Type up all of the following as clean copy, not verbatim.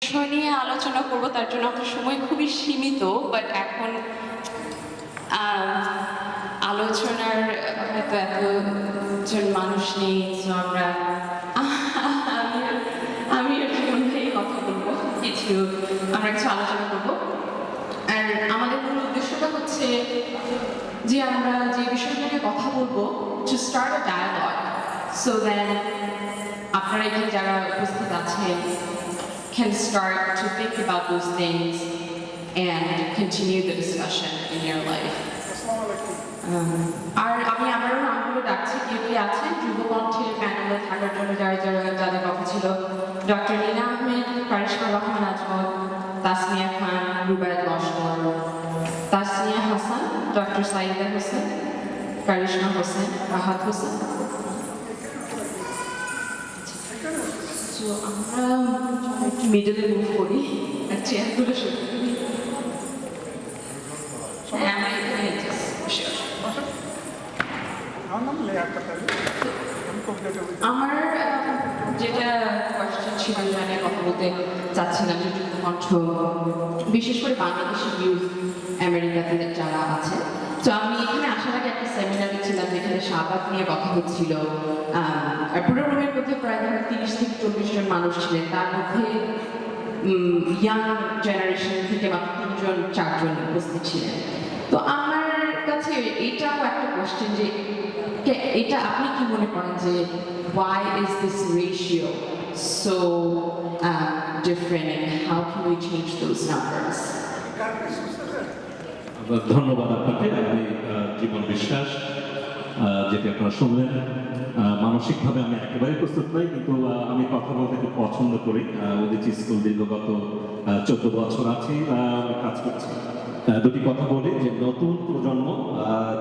বিষয় নিয়ে আলোচনা করব তার জন্য আপনার সময় খুবই সীমিত, বাট এখন আলোচনার হয়তো এতজন মানুষ নেই, তো আমি জীবন থেকে কথা বলবো, আমরা কিছু আলোচনা করবো। আর আমাদের মূল উদ্দেশ্যটা হচ্ছে যে আমরা যে বিষয়টা নিয়ে কথা বলবো, to start a dialogue, so then আপনারা এখানে যারা উপস্থিত আছেন can start to think about those things and continue the discussion in your life. আর আমি আমারও নামগুলো ডাকছি, কে আছেন যুবকণ্ঠের প্যানেলে থাকার জন্য যাদের কথা ছিল: ডক্টর নীনা আহমেদ, কারিশমা রহমান আজমল, তাসমিয়া খান, রুবায়েত লস্কর, তাসনিয়া হাসান, ডক্টর সাইদা হোসেন, কারিশমা হোসেন, রাহাত হোসেন। আমরা একটু মিডলে মুভ করি আর চেয়ারগুলো শুরু করি। আমার যেটা কোয়েশ্চেন ছিল, জানিয়ে কথা বলতে চাচ্ছিলাম যে যুবকণ্ঠ, বিশেষ করে বাংলাদেশি ইউথ আমেরিকাতে যারা আছে। তো আমি এখানে আসার আগে একটা সেমিনারে ছিলাম যেখানে শাহবাগ নিয়ে কথা হচ্ছিল, আর পুরো রুমের মধ্যে প্রায় 30 থেকে 40 জন মানুষ ছিলেন, তার মধ্যে ইয়াং জেনারেশন থেকে মাত্র 3-4 জন উপস্থিত ছিলেন। তো আমার কাছে এটাও একটা কোয়েশ্চেন যে এটা আপনি কি মনে করেন যে why is this ratio so different and how can we change those numbers? ধন্যবাদ আপনাকে। আমি জীবন বিশ্বাস, যেটি আপনারা শুনলেন। মানসিকভাবে আমি একেবারেই প্রস্তুত নই, কিন্তু আমি কথা বলতে খুব পছন্দ করি। উদিচি স্কুল দীর্ঘগত 14 বছর আছি, আমি কাজ করছি। দুটি কথা বলি যে নতুন প্রজন্ম,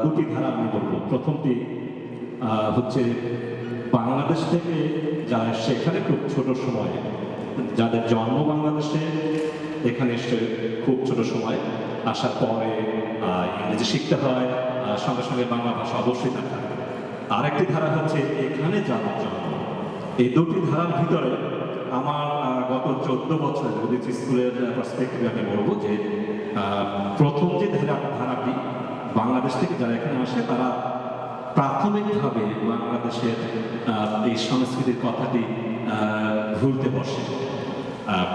দুটি ধারা আমি বলবো। প্রথমটি হচ্ছে বাংলাদেশ থেকে যারা সেখানে খুব ছোট সময়ে, যাদের জন্ম বাংলাদেশে, এখানে এসে খুব ছোট সময় আসার পরে ইংরেজি শিখতে হয়, সঙ্গে সঙ্গে বাংলা ভাষা অবশ্যই থাকতে হয়। আরেকটি ধারা হচ্ছে এখানে যাওয়ার জন্য। এই দুটি ধারার ভিতরে আমার গত 14 বছরের উদিচি স্কুলের পার্সপেক্টিভে আমি বলবো যে প্রথম যে ধারাটি, বাংলাদেশ থেকে যারা এখানে আসে তারা প্রাথমিকভাবে বাংলাদেশের এই সংস্কৃতির কথাটি ভুলতে বসে।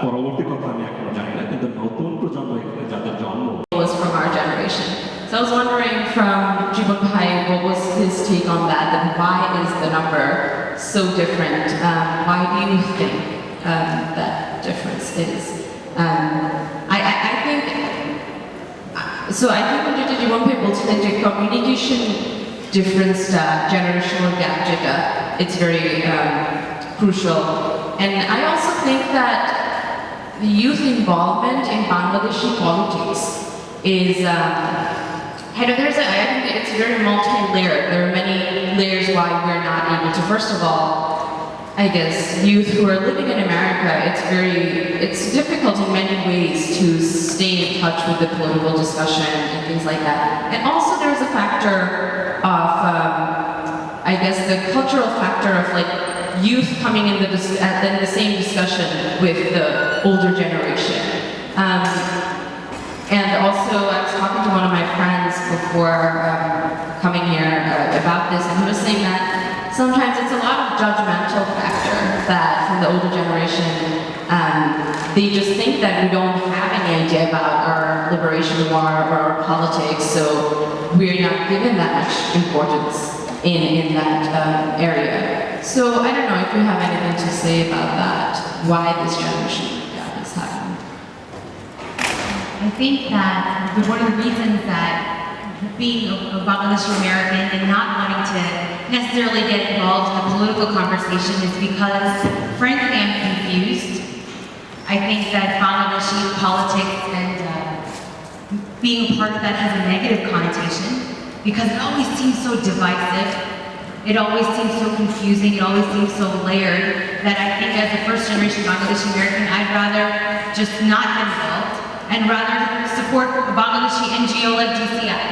পরবর্তী কথা আমি এখনো জানি না, কিন্তু নতুন প্রজন্ম এখানে যাদের জন্ম was from our generation. So I was wondering from Jibun Bhai, what was his take on that, and why is the number so different? Why do you think that difference is? I think so. I think when Jibun Bhai বলছিলেন যে communication difference, generational gap, it's very crucial, and I also think that the youth involvement in Bangladeshi politics is, I think it's very multi-layered. There are many layers why we're not able to. First of all, I guess youth who are living in America, it's difficult in many ways to stay in touch with the political discussion and things like that. And also there's a factor of, I guess, the cultural factor of like youth coming in the same discussion with the older generation. And also, I was talking to one of my friends before coming here about this, and he was saying that sometimes it's a lot of judgmental factor that from the older generation, they just think that we don't have any idea about our liberation war or our politics, so we're not given that much importance in that area. So I don't know if you have anything to say about that, why this generation gap is happening. I think that one of the reasons that being a Bangladeshi American and not wanting to necessarily get involved in a political conversation is because, frankly, I'm confused. I think that Bangladeshi politics and being a part of that has a negative connotation because it always seems so divisive. It always seems so confusing, it always seems so layered, that I think as a first generation Bangladeshi American, I'd rather just not get involved and rather support a Bangladeshi NGO like DCI.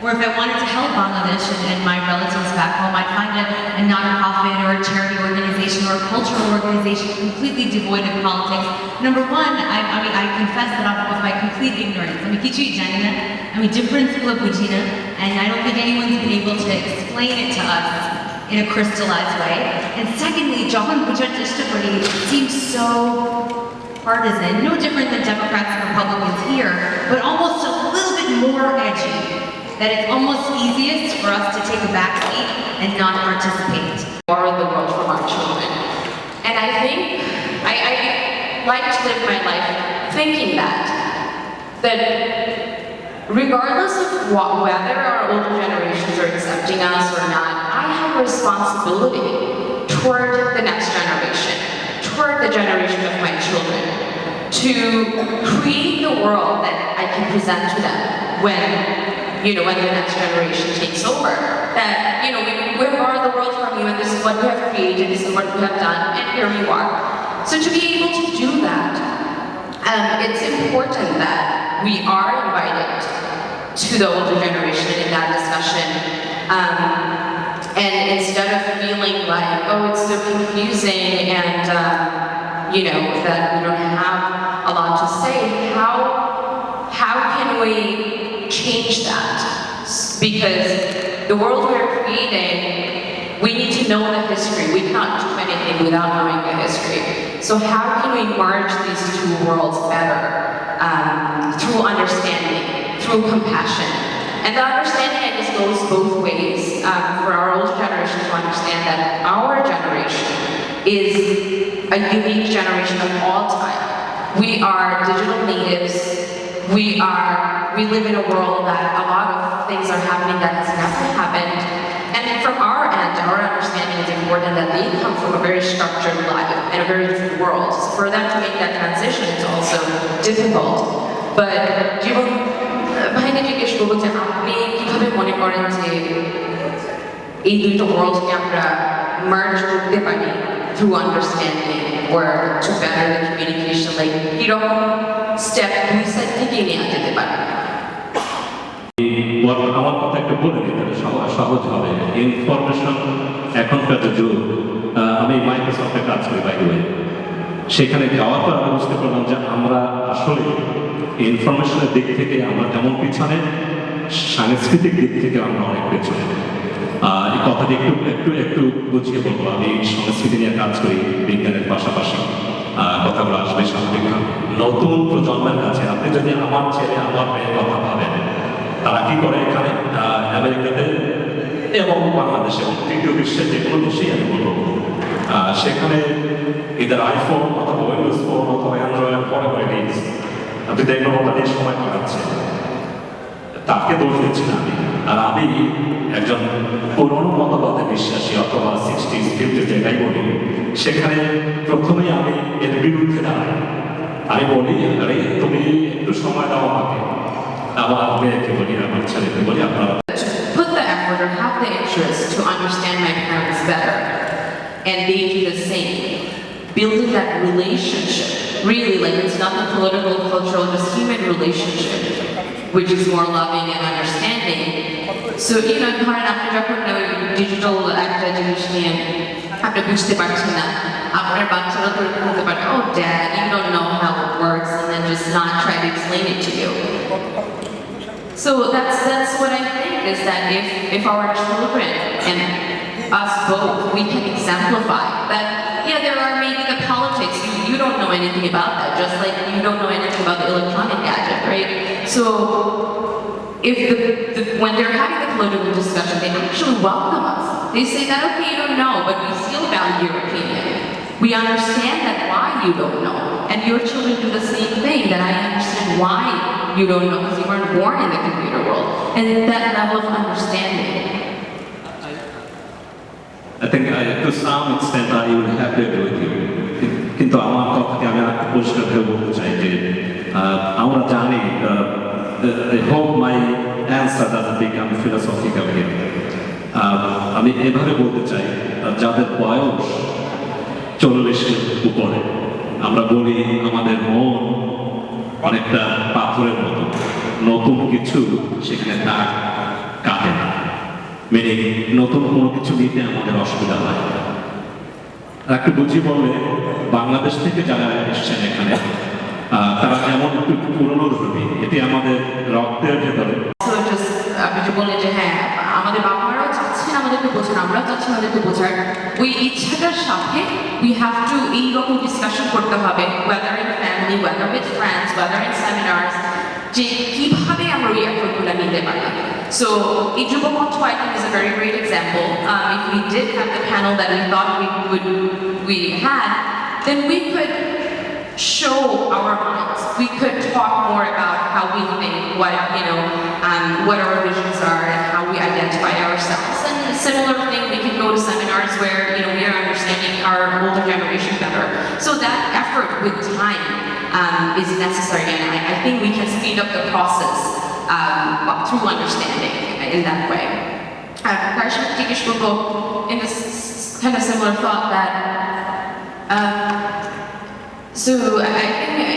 Or if I wanted to help Bangladesh and my relatives back home, I'd find a non-profit or a charity organization or a cultural organization completely devoid of politics. Number one, I confess that of my complete ignorance. Kichu'i jani na. Difference gulo buji na, and I don't think anyone's been able to explain it to us in a crystallized way. And secondly, Johan Bujat Ishtapuri seems so partisan, no different than Democrats and Republicans here, but almost a little bit more edgy. That it's almost easiest for us to take a back seat and not participate. Borrow the world from our children. And I think I like to live my life thinking that regardless of whether our older generations are accepting us or not, I have a responsibility toward the next generation, toward the generation of my children, to create the world that I can present to them when the next generation takes over. That, we borrow the world from you and this is what we have created, this is what we have done, and here you are. So to be able to do that, it's important that we are invited to the older generation in that discussion. And instead of feeling like, oh, it's so confusing and, that we don't have a lot to say, how can we change that? Because the world we're creating, we need to know the history. We cannot do anything without knowing the history. So how can we merge these two worlds better? Through understanding, through compassion. And the understanding, I guess, goes both ways. For our older generation to understand that our generation is a unique generation of all time. We are digital natives. We live in a world that a lot of things are happening that has never happened. And from our end, our understanding is important that they come from a very structured life and a very different world. So for them to make that transition is also difficult. But জীবন ভাইকে জিজ্ঞেস করবো যে আপনি কিভাবে মনে করেন যে এই দুটো ওয়ার্ল্ডকে আমরা মার্জ করতে পারি through understanding or to better the communication, like কিরকম স্টেপ দুই সাইড থেকে নিয়ে যেতে পারে? আমার কথা একটু বলে দিতে সহজ হবে। ইনফরমেশন এখনকার যে যুগ, আমি মাইক্রোসফটে কাজ করি বাই দ্য ওয়ে, সেখানে যাওয়ার পর আমি বুঝতে পারলাম যে আমরা আসলে ইনফরমেশনের দিক থেকে আমরা যেমন পিছনে, সাংস্কৃতিক দিক থেকে আমরা অনেক পেছনে। এই কথাটি একটু বুঝিয়ে বলবো। আমি সংস্কৃতি নিয়ে কাজ করি বিজ্ঞানের পাশাপাশি, কথাগুলো আসবে স্বাভাবিকভাবে। নতুন প্রজন্মের কাছে আপনি যদি আমার ছেলে আমার মেয়ের কথা ভাবেন, তারা কি করে এখানে আমেরিকাতে এবং বাংলাদেশে এবং তৃতীয় বিশ্বের যে কোনো দেশেই আমি বলবো, সেখানে এদের আইফোন অথবা উইন্ডোজ ফোন অথবা অ্যান্ড্রয়েড পরে আপনি দেখবেন ওটা নিয়ে সময় কাটাচ্ছে। তাকে দোষ দিচ্ছি না আমি। আর আমি একজন পুরনো মতবাদে বিশ্বাসী অথবা 60s 50s যেটাই বলি, সেখানে প্রথমেই আমি এর বিরুদ্ধে দাঁড়াই। আমি বলি, আরে তুমি একটু সময় দাও আমাকে। আমার মেয়েকে বলি, আমার ছেলেকে বলি, আপনারা put the effort or have the interest to understand my parents better, and they do the same. Building that relationship, really, like it's nothing political, cultural, just human relationship, which is more loving and understanding. So, ধরেন আপনি যখন digital একটা জিনিস নিয়ে আপনি বুঝতে পারছেন না, আপনার বাচ্চারা তো বলতে পারে, oh dad, you don't know how it works, and then just not try to explain it to you. So that's what I think, is that if our children and us both, we can exemplify that, yeah, there are maybe the politics, you don't know anything about that, just like you don't know anything about the electronic gadget, right? So if when they're having the political discussion, they actually welcome us. They say that, okay, you don't know, but we still value your opinion. We understand that why you don't know. And your children do the same thing, that I understand why you don't know, because you weren't born in the computer world. And that level of understanding. I think to some extent I will have to agree with you. কিন্তু আমার কথাকে আমি আরেকটু পরিষ্কার করে বলতে চাই যে আমরা জানি, I hope my answer doesn't become philosophical here. আমি এভাবে বলতে চাই, যাদের বয়স 40-এর উপরে, আমরা বলি আমাদের মন অনেকটা পাথরের মতো, নতুন কিছু সেখানে দাগ কাটে না, মেনে নতুন কোনো কিছু নিতে আমাদের অসুবিধা হয়। একটু বুঝি বললে বাংলাদেশ থেকে যারা এসছেন এখানে তারা যেমন একটু পুরনো ধর্মী, এটি আমাদের রক্তের ভেতরে। So just আপনি যে বললেন যে হ্যাঁ আমাদের বাবা মারাও চাচ্ছেন আমাদেরকে বোঝান, আমরাও চাচ্ছি আমাদেরকে বোঝার, ওই ইচ্ছাটার সাথে we have to এইরকম ডিসকাশন করতে হবে, whether in family, whether with friends, whether in seminars, যে কিভাবে আমরা ওই এফোর্টগুলো নিতে পারি। So এই যুবমঞ্চ I think is a very great example. If we did have the panel that we thought we had, then we could show our minds. We could talk more about how we think, what our visions are, and how we identify ourselves. And a similar thing, we can go to seminars where we are understanding our older generation better. So that effort with time is necessary, and I think we can speed up the process through understanding in that way. Karishma জিজ্ঞেস করবো in this kind of similar thought that. So I think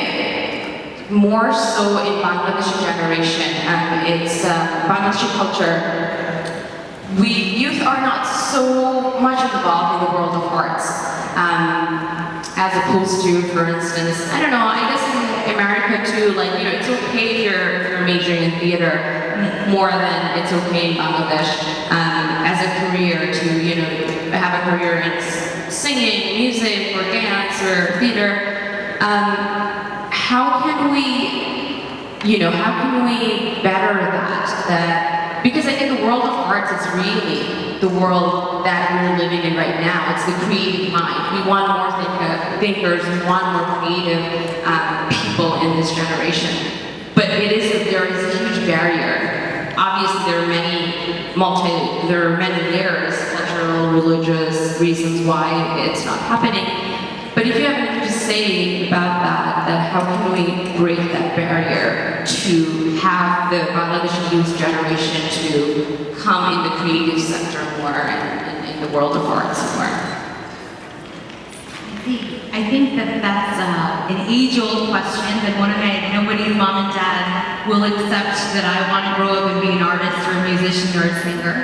more so in Bangladeshi generation, it's Bangladeshi culture. Youth are not so much involved in the world of arts, as opposed to, for instance, I don't know. I guess in America too, it's okay if you're majoring in theater, more than it's okay in Bangladesh as a career to have a career in singing, music, or dance, or theater. How can we better that? Because I think the world of arts is really the world that we're living in right now. It's the creative mind. We want more thinkers, we want more creative people in this generation. But there is a huge barrier. Obviously, there are many layers, cultural, religious reasons why it's not happening. But if you have anything to say about that how can we break that barrier to have the Bangladeshi youth generation to come in the creative sector more and in the world of arts more? I think that's an age-old question that nobody's mom and dad will accept that I want to grow up and be an artist or a musician or a singer.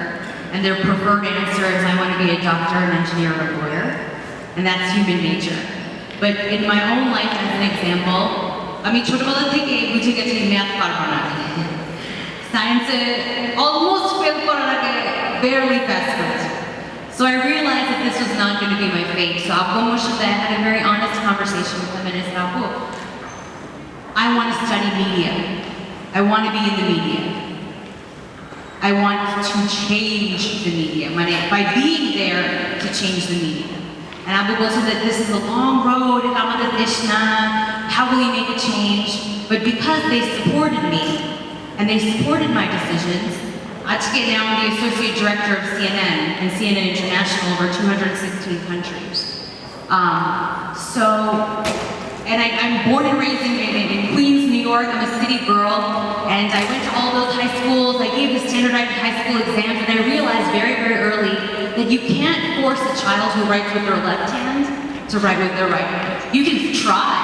And their preferred answer is I want to be a doctor, an engineer, or a lawyer. And that's human nature. But in my own life, as an example, আমি ছোটবেলা থেকে বুঝে গেছি math পারবো না। সায়েন্সে almost fail করার আগে barely passed it. So I realized that this was not going to be my fate. So Abu Moshada, I had a very honest conversation with him and I said, Abu, I want to study media. I want to be in the media. I want to change the media. By being there, to change the media. And Abu said that this is a long road, how will you make a change? But because they supported me, and they supported my decisions, now I'm the Associate Director of CNN, and CNN International over 216 countries. I'm born and raised in Queens, New York. I'm a city girl, and I went to all those high schools. I gave the standardized high school exams, and I realized very, very early that you can't force a child who writes with their left hand to write with their right hand. You can try,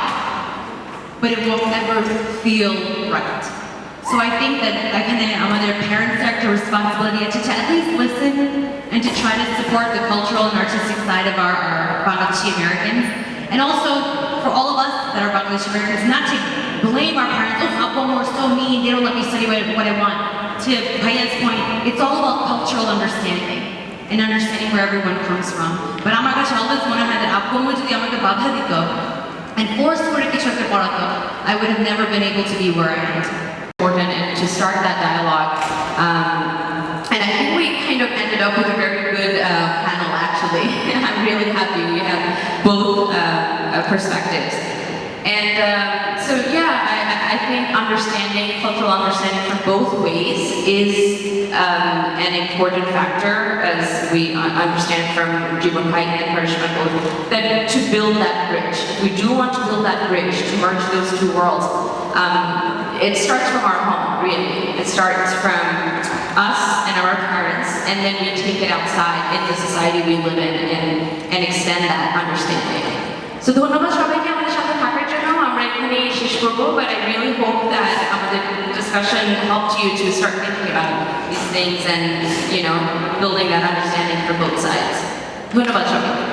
but it will never feel right. So I think that their parents have the responsibility to at least listen and to try to support the cultural and artistic side of our Bangladeshi Americans. And also for all of us that are Bangladeshi Americans, not to blame our parents, Appa are so mean, they don't let me study what I want. To Bhaya's point, it's all about cultural understanding and understanding where everyone comes from. But আমার কাছে always মনে হয় that Appa যদি আমাকে বাধা দিত and forced করে কিছু একটা করাতো, I would have never been able to be where I am today. Important and to start that dialogue. And I think we kind of ended up with a very good panel actually. I'm really happy we have both perspectives. And I think cultural understanding from both ways is an important factor, as we understand from Jibun Pai and Karishma both, that to build that bridge. If we do want to build that bridge, to merge those two worlds, it starts from our home, really. It starts from us and our parents, and then we take it outside in the society we live in and extend that understanding. So ধন্যবাদ সবাইকে আমাদের সাথে থাকার জন্য। আমরা এখানেই শেষ করব, but I really hope that আমাদের discussion helped you to start thinking about these things and building that understanding for both sides. ধন্যবাদ সবাইকে।